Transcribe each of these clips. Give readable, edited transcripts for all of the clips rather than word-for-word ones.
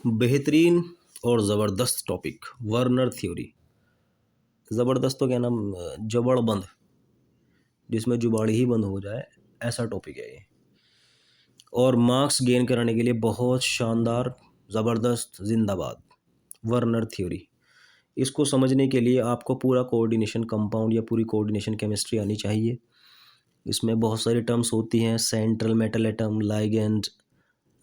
बेहतरीन और ज़बरदस्त टॉपिक वर्नर थ्योरी। ज़बरदस्त तो क्या नाम, जबड़बंद, जिसमें जुबाड़ी ही बंद हो जाए, ऐसा टॉपिक है ये। और मार्क्स गेन कराने के लिए बहुत शानदार, ज़बरदस्त, जिंदाबाद वर्नर थ्योरी। इसको समझने के लिए आपको पूरा कोऑर्डिनेशन कंपाउंड या पूरी कोऑर्डिनेशन केमिस्ट्री आनी चाहिए। इसमें बहुत सारी टर्म्स होती हैं, central metal atom, ligand,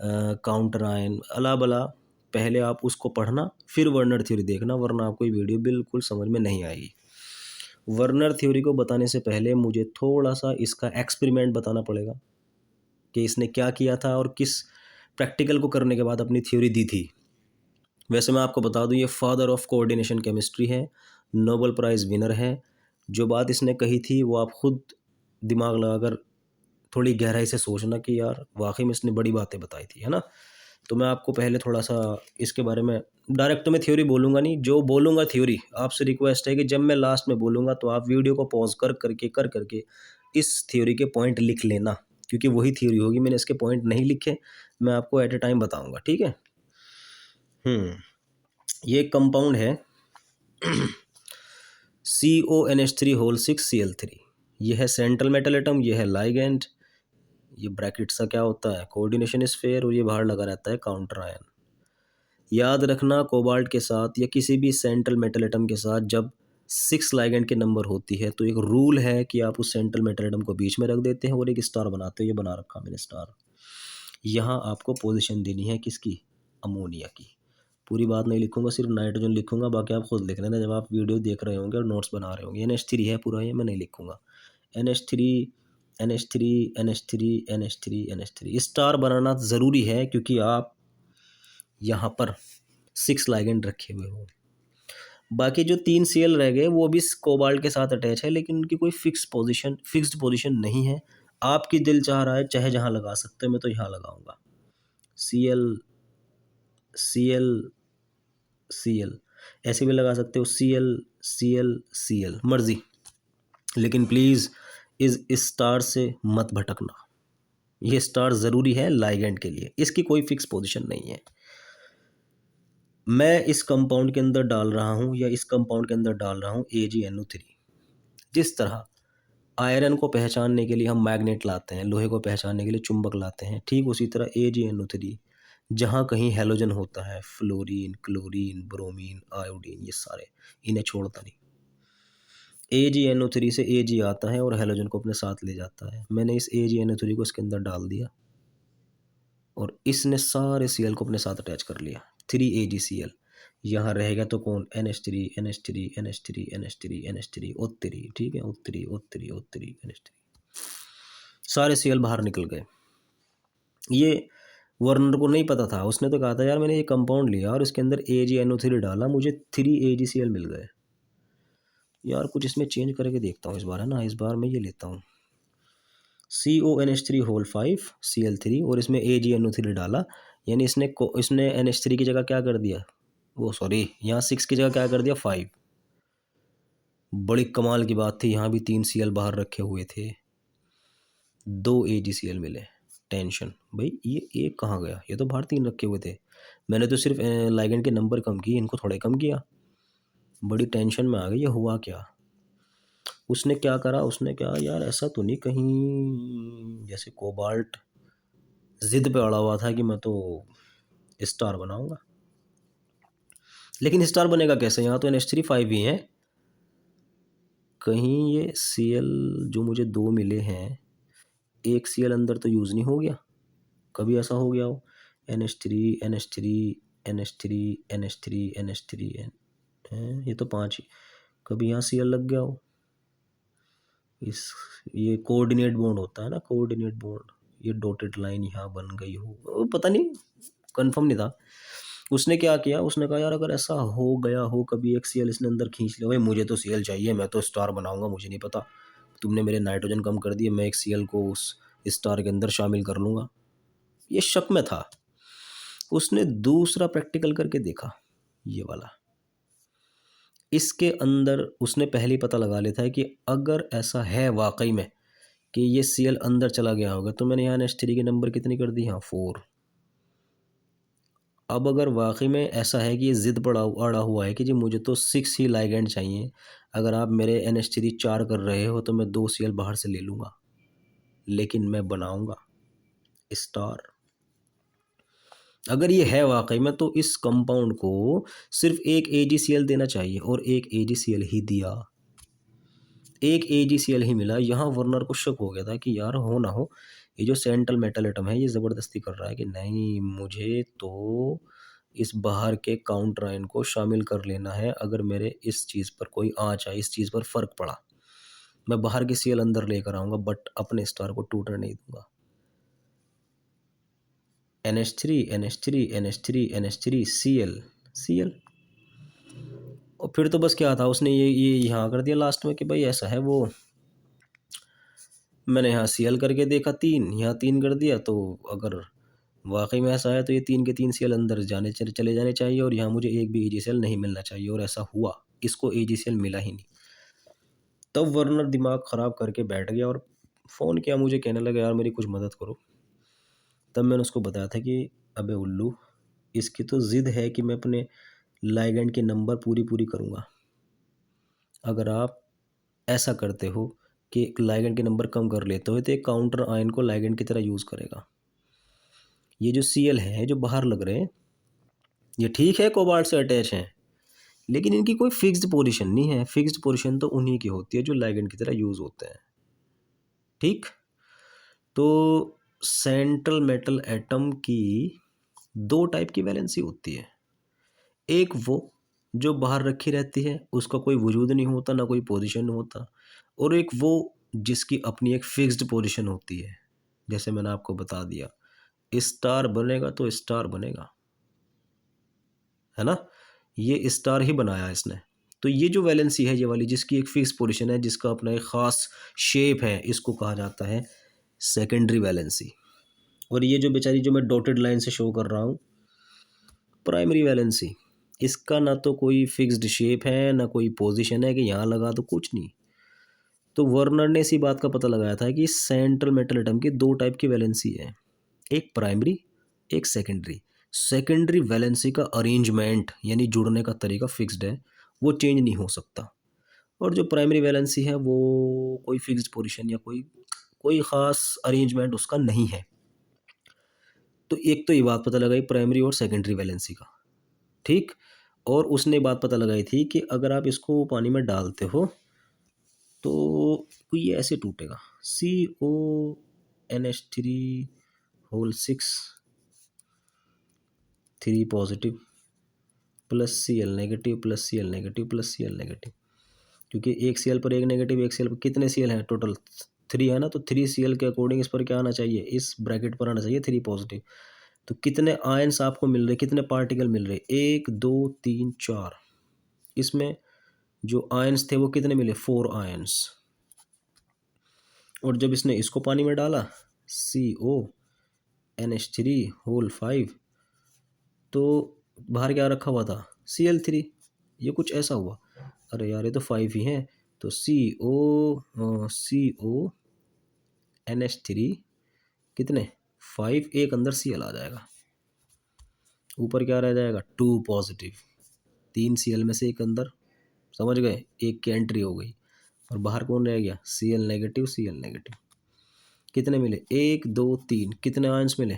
counter ion, अला बला। पहले आप उसको पढ़ना, फिर वर्नर थ्योरी देखना, वरना आपको ये वीडियो बिल्कुल समझ में नहीं आएगी। वर्नर थ्योरी को बताने से पहले मुझे थोड़ा सा इसका एक्सपेरिमेंट बताना पड़ेगा कि इसने क्या किया था और किस प्रैक्टिकल को करने के बाद अपनी थ्योरी दी थी। वैसे मैं आपको बता दूं, ये फादर ऑफ कोऑर्डिनेशन केमिस्ट्री है, नोबेल प्राइज़ विनर है। जो बात इसने कही थी वो आप खुद दिमाग लगाकर थोड़ी गहराई से सोचना कि यार वाकई में इसने बड़ी बातें बताई थी, है ना। तो मैं आपको पहले थोड़ा सा इसके बारे में, डायरेक्ट तो मैं थ्योरी बोलूँगा नहीं, जो बोलूँगा थ्योरी, आपसे रिक्वेस्ट है कि जब मैं लास्ट में बोलूँगा तो आप वीडियो को पॉज कर करके इस थ्योरी के पॉइंट लिख लेना, क्योंकि वही थ्योरी होगी। मैंने इसके पॉइंट नहीं लिखे, मैं आपको एट ए टाइम बताऊँगा, ठीक है। ये कंपाउंड है CONH3 होल 6Cl3। ये है सेंट्रल मेटल एटम, ये है लाइगेंड, ये ब्रैकेट सा क्या होता है, कोऑर्डिनेशन स्फीयर, और ये बाहर लगा रहता है काउंटर आयन। याद रखना, कोबाल्ट के साथ या किसी भी सेंट्रल मेटल एटम के साथ जब 6 लाइगेंड के नंबर होती है तो एक रूल है कि आप उस सेंट्रल मेटल एटम को बीच में रख देते हैं और एक स्टार बनाते हो। ये बना रखा मैंने स्टार। यहाँ आपको पोजीशन देनी है किसकी, अमोनिया की। पूरी बात नहीं लिखूंगा, सिर्फ नाइट्रोजन लिखूंगा, बाकी आप खुद लिख लेना जब आप वीडियो देख रहे होंगे और नोट्स बना रहे होंगे। NH3 है पूरा, ये मैं नहीं लिखूंगा। NH3 NH3 NH3 NH3 NH3 star बनाना ज़रूरी है, क्योंकि आप यहाँ पर 6 लाइगेंड रखे हुए हो। बाकी जो 3 Cl रह गए वो भी कोबाल्ट के साथ अटैच है, लेकिन उनकी कोई फिक्स्ड पोजीशन नहीं है। आपकी दिल चाह रहा है चाहे जहाँ लगा सकते हो, मैं तो यहाँ लगाऊंगा। Cl Cl Cl, ऐसे भी लगा सकते हो, Cl Cl Cl, मर्जी। लेकिन प्लीज़ इस स्टार से मत भटकना, ये स्टार ज़रूरी है लाइगेंड के लिए, इसकी कोई फिक्स पोजीशन नहीं है। मैं इस कंपाउंड के अंदर डाल रहा हूँ या इस कंपाउंड के अंदर डाल रहा हूँ AgNO3। जिस तरह आयरन को पहचानने के लिए हम मैग्नेट लाते हैं, लोहे को पहचानने के लिए चुंबक लाते हैं, ठीक उसी तरह AgNO3 जहाँ कहीं हैलोजन होता है, फ्लोरीन, क्लोरीन, ब्रोमीन, आयोडीन, ये सारे, इन्हें छोड़ता नहीं। AgNO3 से Ag आता है और हैलोजन को अपने साथ ले जाता है। मैंने इस AgNO3 को इसके अंदर डाल दिया और इसने सारे Cl को अपने साथ अटैच कर लिया, 3AgCl। यहाँ रहेगा तो कौन, NH3 NH3 NH3 NH3 NH3 O3, ठीक है, O3 O3 O3 NH3, सारे Cl बाहर निकल गए। ये वर्नर को नहीं पता था, उसने तो कहा था यार मैंने ये कंपाउंड लिया और इसके अंदर AgNO3 डाला, मुझे 3AgCl मिल गए। यार कुछ इसमें चेंज करके देखता हूँ इस बार, है ना। इस बार मैं ये लेता हूँ CONH3 होल 5 Cl3 और इसमें AgNO3 डाला, यानी इसने NH3 की जगह क्या कर दिया, वो सॉरी यहाँ 6 की जगह क्या कर दिया, 5। बड़ी कमाल की बात थी, यहाँ भी 3 Cl बाहर रखे हुए थे, 2 AgCl मिले। टेंशन भाई, ये एक कहाँ गया, ये तो बाहर 3 रखे हुए थे। मैंने तो सिर्फ लाइगेंड के नंबर कम किए, इनको थोड़े कम किया। बड़ी टेंशन में आ गई, ये हुआ क्या। उसने क्या करा, उसने क्या, यार ऐसा तो नहीं कहीं जैसे कोबाल्ट जिद पे अड़ा हुआ था कि मैं तो स्टार बनाऊंगा। लेकिन स्टार बनेगा कैसे, यहाँ तो NH3 5 ही है। कहीं ये Cl जो मुझे 2 मिले हैं, एक Cl अंदर तो यूज़ नहीं हो गया, कभी ऐसा हो गया हो। NH3 NH3 NH3 NH3 NH3 ये तो 5 ही, कभी यहाँ Cl लग गया हो। इस ये कोऑर्डिनेट बॉन्ड होता है ना, कोऑर्डिनेट बॉन्ड, ये डॉटेड लाइन यहाँ बन गई हो, पता नहीं, कंफर्म नहीं था। उसने क्या किया, उसने कहा यार अगर ऐसा हो गया हो कभी एक Cl इसने अंदर खींच लिया, भाई मुझे तो Cl चाहिए, मैं तो स्टार बनाऊंगा, मुझे नहीं पता, तुमने मेरे नाइट्रोजन कम कर दिए, मैं एक Cl को उस स्टार के अंदर शामिल कर लूँगा। ये शक में था। उसने दूसरा प्रैक्टिकल करके देखा, ये वाला, इसके अंदर उसने पहले ही पता लगा लेता है कि अगर ऐसा है वाकई में कि ये Cl अंदर चला गया होगा, तो मैंने यहाँ NH3 के नंबर कितनी कर दी, यहाँ 4। अब अगर वाकई में ऐसा है कि ये ज़िद पड़ा अड़ा हुआ है कि जी मुझे तो 6 ही लाइगैंड चाहिए, अगर आप मेरे NH3 4 कर रहे हो तो मैं 2 Cl बाहर से ले लूँगा, लेकिन मैं बनाऊँगा स्टार। अगर ये है वाकई में तो इस कंपाउंड को सिर्फ एक AgCl देना चाहिए और एक AgCl ही दिया, एक AgCl ही मिला। यहाँ वर्नर को शक हो गया था कि यार हो ना हो ये जो सेंट्रल मेटल एटम है ये ज़बरदस्ती कर रहा है कि नहीं, मुझे तो इस बाहर के काउंटर आयन को शामिल कर लेना है। अगर मेरे इस चीज़ पर कोई आँच आई, इस चीज़ पर फ़र्क पड़ा, मैं बाहर की Cl अंदर लेकर आऊँगा, बट अपने स्टार को टूटने नहीं दूंगा। NH3 NH3 NH3 NH3 Cl Cl। और फिर तो बस क्या था, उसने ये यहाँ कर दिया लास्ट में कि भाई ऐसा है वो, मैंने यहाँ Cl करके देखा 3, यहाँ 3 कर दिया, तो अगर वाकई में ऐसा है तो ये 3 के 3 Cl अंदर चले जाने चाहिए और यहाँ मुझे एक भी AgCl नहीं मिलना चाहिए। और ऐसा हुआ, इसको AgCl मिला ही नहीं। तब वर्नर दिमाग ख़राब करके बैठ गया और फ़ोन किया मुझे, कहने लगा यार मेरी कुछ मदद करो। तब मैंने उसको बताया था कि अबे उल्लू, इसकी तो ज़िद है कि मैं अपने लाइगैंड के नंबर पूरी पूरी करूँगा। अगर आप ऐसा करते हो कि लाइगैंड के नंबर कम कर लेते हो तो एक काउंटर आयन को लाइगैंड की तरह यूज़ करेगा। ये जो Cl है जो बाहर लग रहे हैं, ये ठीक है कोबाल्ट से अटैच हैं, लेकिन इनकी कोई फिक्स्ड पोजीशन नहीं है। फिक्स्ड पोजीशन तो उन्हीं की होती है जो लाइगैंड की तरह यूज़ होते हैं। ठीक, तो सेंट्रल मेटल एटम की दो टाइप की वैलेंसी होती है। एक वो जो बाहर रखी रहती है, उसका कोई वजूद नहीं होता, ना कोई पोजीशन होता। और एक वो जिसकी अपनी एक फिक्स्ड पोजीशन होती है। जैसे मैंने आपको बता दिया, स्टार बनेगा तो स्टार बनेगा, है ना, ये स्टार ही बनाया इसने। तो ये जो वैलेंसी है ये वाली, जिसकी एक फिक्स पोजीशन है, जिसका अपना एक ख़ास शेप है, इसको कहा जाता है सेकेंडरी वैलेंसी। और ये जो बेचारी जो मैं डॉटेड लाइन से शो कर रहा हूँ, प्राइमरी वैलेंसी। इसका ना तो कोई फिक्स्ड शेप है, ना कोई पोजीशन है कि यहाँ लगा तो कुछ नहीं। तो वर्नर ने इसी बात का पता लगाया था कि सेंट्रल मेटल एटम की दो टाइप की वैलेंसी है, एक प्राइमरी, एक सेकेंडरी। सेकेंडरी वैलेंसी का अरेंजमेंट यानी जुड़ने का तरीका फिक्स्ड है, वो चेंज नहीं हो सकता। और जो प्राइमरी वैलेंसी है वो कोई फिक्स्ड पोजीशन या कोई कोई ख़ास अरेंजमेंट उसका नहीं है। तो एक तो ये बात पता लगाई प्राइमरी और सेकेंडरी वैलेंसी का, ठीक। और उसने बात पता लगाई थी कि अगर आप इसको पानी में डालते हो तो ये ऐसे टूटेगा, CONH3 whole 6 3 positive plus Cl negative plus Cl negative plus Cl negative. क्योंकि एक Cl पर एक नेगेटिव, एक Cl पर कितने Cl हैं टोटल 3 है ना, तो 3 Cl के अकॉर्डिंग इस पर क्या आना चाहिए, इस ब्रैकेट पर आना चाहिए 3 पॉजिटिव। तो कितने आयंस आपको मिल रहे, कितने पार्टिकल मिल रहे, 1 2 3 4। इसमें जो आयंस थे वो कितने मिले, 4 आयंस। और जब इसने इसको पानी में डाला CONH3 होल 5, तो बाहर क्या रखा हुआ था, Cl3। ये कुछ ऐसा हुआ, अरे यार ये तो 5 ही हैं, तो CONH3 कितने 5, एक अंदर Cl आ जाएगा, ऊपर क्या रह जाएगा 2 पॉजिटिव। 3 Cl में से एक अंदर, समझ गए, एक की एंट्री हो गई। और बाहर कौन रह गया, Cl नेगेटिव Cl नेगेटिव। कितने मिले, 1 2 3, कितने आयंस मिले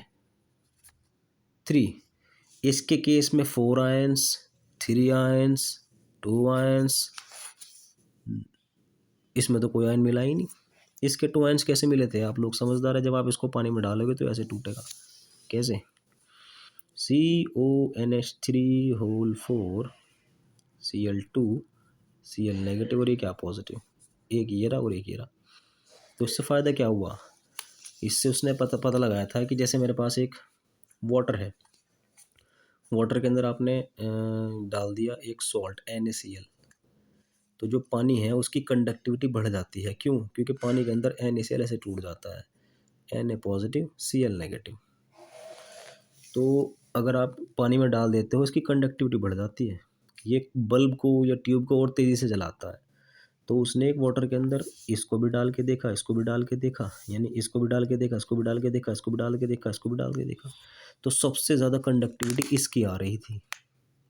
3। इसके केस में 4 आयंस, 3 आयंस, 2 आयंस। इसमें तो कोई आयन मिला ही नहीं। इसके 2 आयंस कैसे मिले थे, आप लोग समझदार है, जब आप इसको पानी में डालोगे तो ऐसे टूटेगा। कैसे, CONH3 whole 4 Cl2 Cl negative, और ये क्या पॉजिटिव, एक ये रहा और एक ये रहा। तो इससे फ़ायदा क्या हुआ, इससे उसने पता लगाया था कि जैसे मेरे पास एक वाटर है, वाटर के अंदर आपने डाल दिया एक सॉल्ट NaCl, तो जो पानी है उसकी कंडक्टिविटी बढ़ जाती है। क्यों, क्योंकि पानी के अंदर NaCl ऐसे टूट जाता है, Na पॉजिटिव Cl नेगेटिव। तो अगर आप पानी में डाल देते हो इसकी कंडक्टिविटी बढ़ जाती है, ये बल्ब को या ट्यूब को और तेज़ी से जलाता है। तो उसने एक वाटर के अंदर इसको भी डाल के देखा, इसको भी डाल के देखा, यानी इसको भी डाल के देखा, इसको भी डाल के देखा, इसको भी डाल के देखा, इसको भी डाल के देखा, तो सबसे ज़्यादा कंडक्टिविटी इसकी आ रही थी,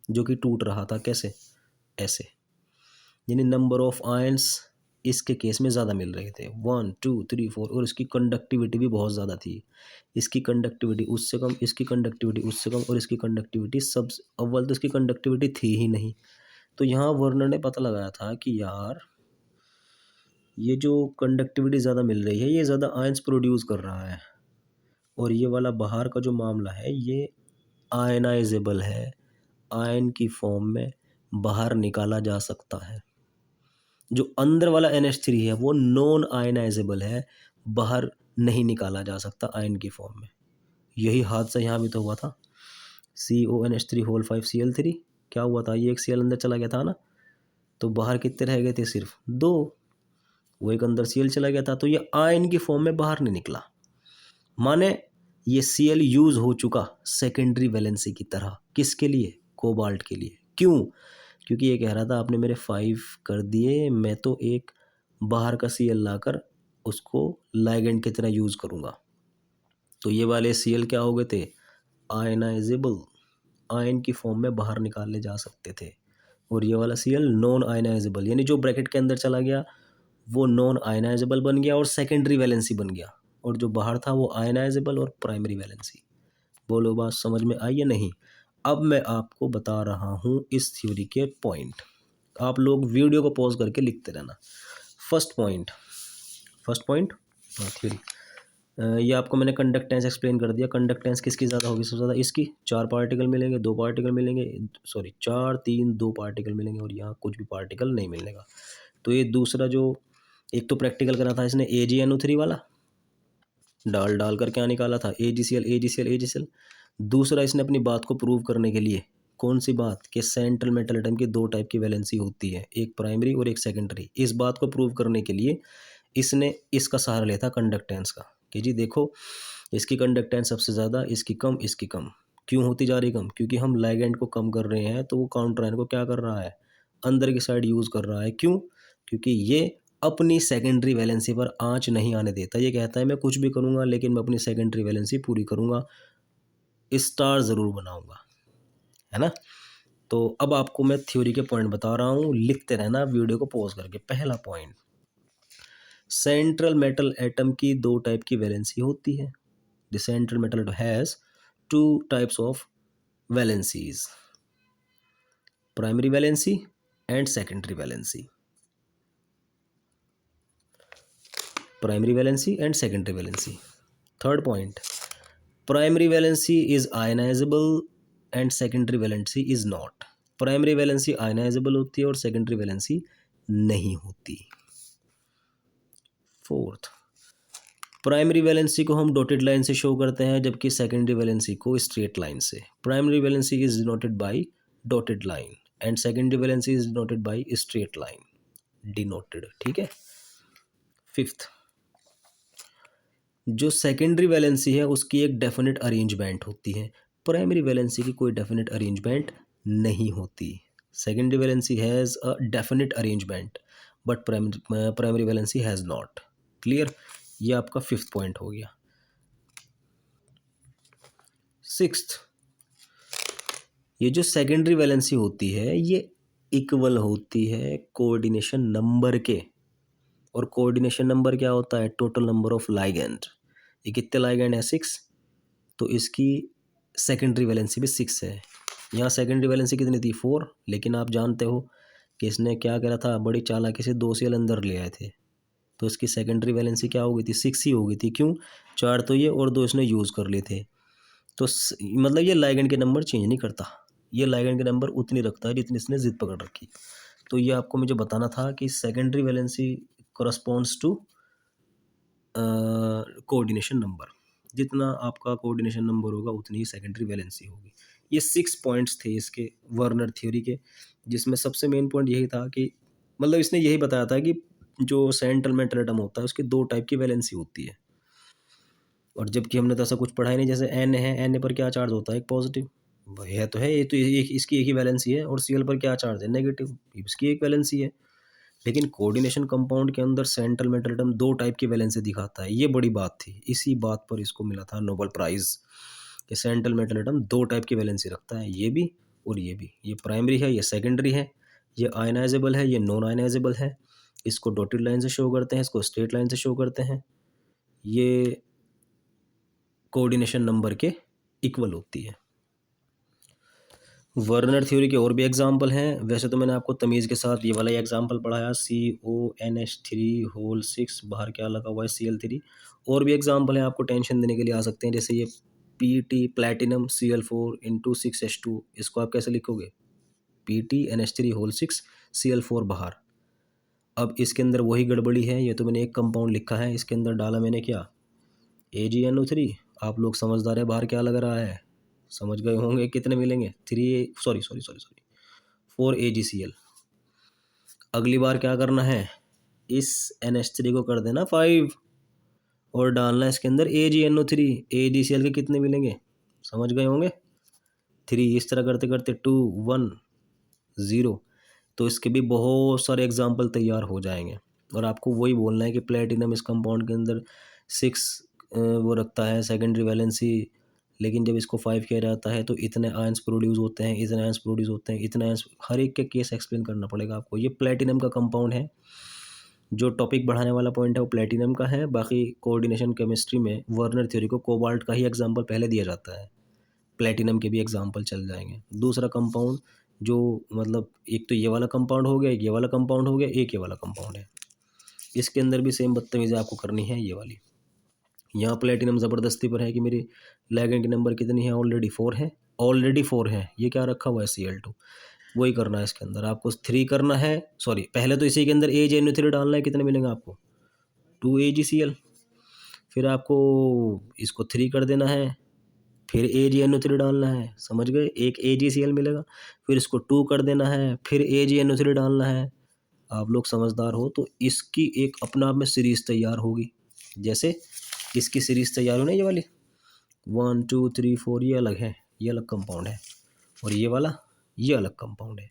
जो कि टूट रहा था। कैसे? ऐसे, यानी नंबर ऑफ आयंस इसके केस में ज़्यादा मिल रहे थे, 1 2 3 4, और इसकी कंडक्टिविटी भी बहुत ज़्यादा थी। इसकी कंडक्टिविटी उससे कम, इसकी कंडक्टिविटी उससे कम, और इसकी कंडक्टिविटी सब अव्वल तो इसकी कंडक्टिविटी थी ही नहीं। तो यहाँ वर्नर ने पता लगाया था कि यार ये जो कंडक्टिविटी ज़्यादा मिल रही है, ये ज़्यादा आयंस प्रोड्यूस कर रहा है, और ये वाला बाहर का जो मामला है ये आयनाइजेबल है, आयन की फॉर्म में बाहर निकाला जा सकता है। जो अंदर वाला NH3 है वो नॉन आयनाइजेबल है, बाहर नहीं निकाला जा सकता आयन की फॉर्म में। यही हादसा यहाँ भी तो हुआ था, CONH3 होल 5Cl3 क्या हुआ था, ये एक Cl अंदर चला गया था ना, तो बाहर कितने रह गए थे, सिर्फ 2, वो एक अंदर Cl चला गया था, तो ये आयन की फॉर्म में बाहर नहीं निकला, माने ये Cl यूज हो चुका सेकेंडरी वैलेंसी की तरह। किसके लिए? कोबाल्ट के लिए। क्यों? क्योंकि ये कह रहा था आपने मेरे 5 कर दिए, मैं तो एक बाहर का Cl लाकर उसको लाइगेंड की तरह यूज करूँगा। तो ये वाले Cl क्या हो गए थे? आयनाइजेबल, आयन की फॉर्म में बाहर निकाले जा सकते थे, और ये वाला Cl नॉन आयनाइजेबल, यानी जो ब्रैकेट के अंदर चला गया वो नॉन आयनाइजेबल बन गया और सेकेंडरी वैलेंसी बन गया, और जो बाहर था वो आयनाइजेबल और प्राइमरी वैलेंसी। बोलो बात समझ में आई या नहीं? अब मैं आपको बता रहा हूँ इस थ्योरी के पॉइंट, आप लोग वीडियो को पॉज करके लिखते रहना। फर्स्ट पॉइंट थ्योरी, ये आपको मैंने कंडक्टेंस एक्सप्लेन कर दिया। कंडक्टेंस किसकी ज़्यादा होगी? सबसे ज़्यादा इसकी, 4 पार्टिकल मिलेंगे, 2 पार्टिकल मिलेंगे, सॉरी 4 3 2 पार्टिकल मिलेंगे, और यहाँ कुछ भी पार्टिकल नहीं मिलेगा। तो ये दूसरा जो एक तो प्रैक्टिकल करा था इसने AgNO3 वाला, डाल कर क्या निकाला था, AgCl। दूसरा इसने अपनी बात को प्रूव करने के लिए, कौन सी बात, कि सेंट्रल मेटल एटम की 2 टाइप की वैलेंसी होती है, एक प्राइमरी और एक सेकेंडरी। इस बात को प्रूव करने के लिए इसने इसका सहारा लिया था कंडक्टेंस का, कि जी देखो इसकी कंडक्टेंस सबसे ज़्यादा, इसकी कम, इसकी कम। क्यों होती जा रही कम? क्योंकि हम लाइगेंड को कम कर रहे हैं, तो वो काउंटर आयन को क्या कर रहा है, अंदर की साइड यूज़ कर रहा है। क्यों? क्योंकि ये अपनी सेकेंडरी वैलेंसी पर आंच नहीं आने देता। ये कहता है मैं कुछ भी करूँगा लेकिन मैं अपनी सेकेंडरी वैलेंसी पूरी करूँगा, स्टार ज़रूर बनाऊँगा, है ना। तो अब आपको मैं थ्योरी के पॉइंट बता रहा हूँ, लिखते रहना वीडियो को पॉज करके। पहला पॉइंट, सेंट्रल मेटल एटम की 2 टाइप की वैलेंसी होती है। The central metal atom has 2 types of valencies, primary valency and secondary valency. Primary valency and secondary valency. Third point, primary valency is ionizable and secondary valency is not. Primary valency ionizable होती है और secondary valency नहीं होती। Fourth, primary valency को हम dotted line से show करते हैं, जबकि सेकेंडरी वैलेंसी को स्ट्रेट लाइन से। Primary valency is denoted by dotted line and secondary valency is denoted by straight line, denoted, ठीक है। फिफ्थ, जो सेकेंडरी वैलेंसी है उसकी एक डेफिनेट अरेंजमेंट होती है, प्राइमरी वैलेंसी की कोई डेफिनेट अरेंजमेंट नहीं होती। Secondary valency has a definite arrangement but primary valency has not. Clear? ये आपका फिफ्थ पॉइंट हो गया। सिक्स्थ, ये जो सेकेंडरी वैलेंसी होती है ये इक्वल होती है कोऑर्डिनेशन नंबर के, और कोऑर्डिनेशन नंबर क्या होता है? Total number of ligand. ये कितने लाइगेंड है? 6, तो इसकी सेकेंडरी वैलेंसी भी 6 है। यहाँ सेकेंडरी वैलेंसी कितनी थी? 4, लेकिन आप जानते हो कि इसने क्या करा था, बड़ी चालाकी से 2 Cl अंदर ले आए थे, तो इसकी सेकेंडरी वैलेंसी क्या हो गई थी? 6 ही हो गई थी। क्यों? 4 तो ये और 2 इसने यूज़ कर लिए थे। तो मतलब ये लाइगेंड के नंबर चेंज नहीं करता, ये लाइगेंड के नंबर उतनी रखता है जितनी इसने जिद पकड़ रखी। तो ये आपको मुझे बताना था कि secondary valency corresponds to coordination number, जितना आपका कोऑर्डिनेशन नंबर होगा उतनी ही सेकेंडरी वैलेंसी होगी। ये 6 पॉइंट्स थे इसके वर्नर थ्योरी के, जिसमें सबसे मेन पॉइंट यही था कि मतलब इसने यही बताया था कि जो सेंट्रल मेटल एटम होता है उसकी 2 टाइप की वैलेंसी होती है, और जबकि हमने तो ऐसा कुछ पढ़ा ही नहीं। जैसे एन है, एन पर क्या चार्ज होता है? एक पॉजिटिव, वही है तो है, ये तो इसकी एक ही वैलेंसी है। और Cl पर क्या चार्ज है? नेगेटिव, इसकी एक वैलेंसी है। लेकिन कोऑर्डिनेशन कंपाउंड के अंदर सेंट्रल मेटल एटम 2 टाइप की वैलेंसी दिखाता है। ये बड़ी बात थी, इसी बात पर इसको मिला था नोबेल प्राइज़ कि सेंट्रल मेटल एटम 2 टाइप की वैलेंसी रखता है, ये भी और ये भी। ये प्राइमरी है, ये सेकेंडरी है, ये आयनाइजेबल है, ये नॉन आयनाइजेबल है। इसको डॉटेड लाइन से शो करते हैं, इसको स्ट्रेट लाइन से शो करते हैं। ये कोऑर्डिनेशन नंबर के इक्वल होती है। वर्नर थ्योरी के और भी एग्जाम्पल हैं। वैसे तो मैंने आपको तमीज़ के साथ ये वाला ही एग्जाम्पल पढ़ाया, CONH3 होल 6, बाहर क्या लगा हुआ है Cl3। और भी एग्जाम्पल हैं, आपको टेंशन देने के लिए आ सकते हैं, जैसे ये PT प्लेटिनम Cl4 × 6H2। इसको आप कैसे लिखोगे? PTNH3 होल 6 Cl4 बाहर। अब इसके अंदर वही गड़बड़ी है, ये तो मैंने एक कंपाउंड लिखा है, इसके अंदर डाला मैंने क्या? AgNO3। आप लोग समझदार है, बाहर क्या लग रहा है? समझ गए होंगे कितने मिलेंगे? 4 AgCl। अगली बार क्या करना है? इस NH3 को कर देना 5 और डालना इसके अंदर AgNO3। AgCl के कितने मिलेंगे? समझ गए होंगे? 3। इस तरह करते करते 2 1 0। तो इसके भी बहुत सारे एग्जाम्पल तैयार हो जाएंगे। और आपको वही बोलना है कि प्लेटिनम इस कंपाउंड के अंदर 6 वो रखता है सेकेंडरी वैलेंसी, लेकिन जब इसको 5 किया जाता है तो इतने आयंस प्रोड्यूस होते हैं, इतने आयंस प्रोड्यूस होते हैं, इतने आयंस, हर एक के केस एक्सप्लेन करना पड़ेगा आपको। ये प्लेटिनम का कंपाउंड है। जो टॉपिक बढ़ाने वाला पॉइंट है वो प्लेटिनम का है। बाकी कोऑर्डिनेशन केमिस्ट्री में वर्नर थ्योरी को कोबाल्ट का ही एग्जाम्पल पहले दिया जाता है, प्लेटिनम के भी एग्जाम्पल चल जाएंगे। दूसरा कंपाउंड जो मतलब एक तो ये वाला कंपाउंड हो गया, एक ये वाला कंपाउंड हो गया, एक ये वाला कंपाउंड है, इसके अंदर भी सेम बदतमीज़ी आपको करनी है ये वाली। यहाँ प्लेटिनम ज़बरदस्ती पर है कि मेरी लिगेंड की नंबर कितनी है? ऑलरेडी 4 है, ऑलरेडी 4 है। ये क्या रखा हुआ है? Cl2। वही करना है इसके अंदर, आपको 3 करना है। सॉरी, पहले तो इसी के अंदर AgNO3 डालना है। कितने मिलेंगे आपको? 2 AgCl। फिर आपको इसको 3 कर देना है, फिर AgNO3 डालना है। समझ गए? एक AgCl मिलेगा। फिर इसको 2 कर देना है, फिर AgNO3 डालना है। आप लोग समझदार हो तो इसकी एक अपना आप में सीरीज़ तैयार होगी। जैसे इसकी सीरीज़ तैयार हो ना, ये वाली 1 2 3 4, ये अलग है, ये अलग कंपाउंड है, और ये वाला ये अलग कंपाउंड है।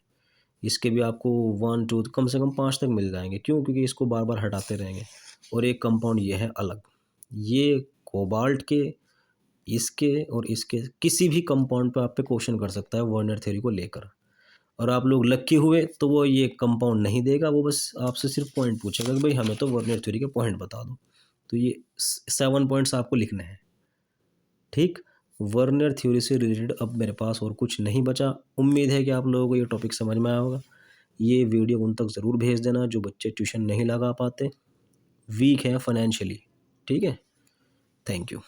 इसके भी आपको 1 2 कम से कम 5 तक मिल जाएंगे। क्यों? क्योंकि इसको बार बार हटाते रहेंगे। और एक कंपाउंड ये है अलग। ये कोबाल्ट के, इसके और इसके किसी भी कंपाउंड पे आप पे क्वेश्चन कर सकता है वर्नर थ्योरी को लेकर। और आप लोग लक्की हुए तो वो ये कंपाउंड नहीं देगा, वो बस आपसे सिर्फ पॉइंट पूछेगा कि भाई हमें तो वर्नर थ्योरी के पॉइंट बता दो। तो ये 7 पॉइंट्स आपको लिखने हैं। ठीक, वर्नर थ्योरी से रिलेटेड अब मेरे पास और कुछ नहीं बचा। उम्मीद है कि आप लोगों को ये टॉपिक समझ में आया होगा। ये वीडियो उन तक ज़रूर भेज देना जो बच्चे ट्यूशन नहीं लगा पाते, वीक हैं फाइनेंशियली। ठीक है, थैंक यू।